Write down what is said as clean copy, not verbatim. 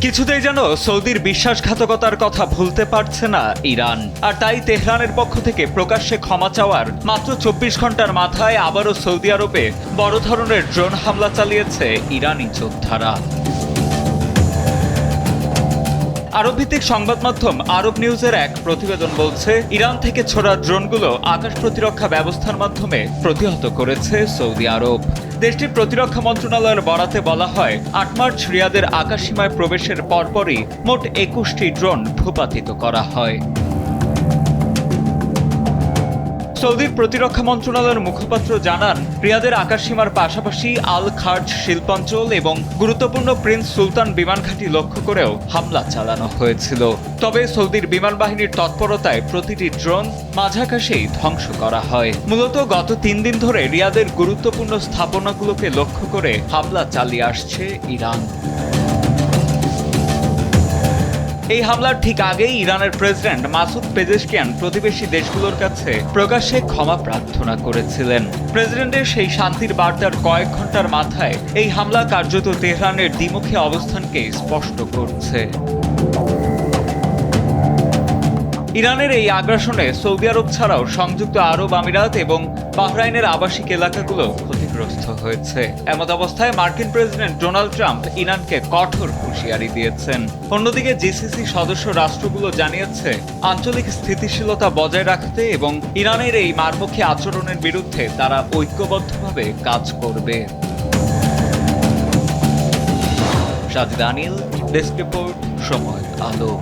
কিছুতেই যেন সৌদির বিশ্বাসঘাতকতার কথা ভুলতে পারছে না ইরান, আর তাই তেহরানের পক্ষ থেকে প্রকাশ্যে ক্ষমা চাওয়ার মাত্র ২৪ ঘন্টার মাথায় আবারও সৌদি আরবে বড় ধরনের ড্রোন হামলা চালিয়েছে ইরানি যোদ্ধারা। আরব ভিত্তিক সংবাদ মাধ্যম আরব নিউজের এক প্রতিবেদন বলছে, ইরান থেকে ছোড়া ড্রোনগুলো আকাশ প্রতিরক্ষা ব্যবস্থার মাধ্যমে প্রতিহত করেছে সৌদি আরব। দেশটির প্রতিরক্ষা মন্ত্রণালয়ের বরাতে বলা হয়, ৮ মার্চ রিয়াদের আকাশসীমায় প্রবেশের পরপরই মোট ২১টি ড্রোন ভূপাতিত করা হয়। সৌদির প্রতিরক্ষা মন্ত্রণালয়ের মুখপাত্র জানান, রিয়াদের আকাশসীমার পাশাপাশি আল খার্জ শিল্পাঞ্চল এবং গুরুত্বপূর্ণ প্রিন্স সুলতান বিমান ঘাঁটি লক্ষ্য করেও হামলা চালানো হয়েছিল। তবে সৌদির বিমান বাহিনীর তৎপরতায় প্রতিটি ড্রোন মাঝাকাশেই ধ্বংস করা হয়। মূলত গত ৩ দিন ধরে রিয়াদের গুরুত্বপূর্ণ স্থাপনাগুলোকে লক্ষ্য করে হামলা চালিয়ে আসছে ইরান। এই হামলার ঠিক আগেই ইরানের প্রেসিডেন্ট মাসুদ পেজেশকিয়ান প্রতিবেশী দেশগুলোর কাছে প্রকাশ্যে ক্ষমা প্রার্থনা করেছিলেন। প্রেসিডেন্টের সেই শান্তির বার্তার কয়েক ঘন্টার মাথায় এই হামলা কার্যত তেহরানের দ্বিমুখী অবস্থানকে স্পষ্ট করছে। ইরানের এই আগ্রাসনে সৌদি আরব ছাড়াও সংযুক্ত আরব আমিরাত এবং বাহরাইনের আবাসিক এলাকাগুলো ক্ষতিগ্রস্ত হয়েছে। এমত অবস্থায় মার্কিন প্রেসিডেন্ট ডোনাল্ড ট্রাম্প ইরানকে কঠোর হুঁশিয়ারি দিয়েছেন। অন্যদিকে জিসিসি সদস্য রাষ্ট্রগুলো জানিয়েছে, আঞ্চলিক স্থিতিশীলতা বজায় রাখতে এবং ইরানের এই মারমুখী আচরণের বিরুদ্ধে তারা ঐক্যবদ্ধভাবে কাজ করবে। সাজিদ আনিল, ডেস্ক রিপোর্ট, সময় আলো।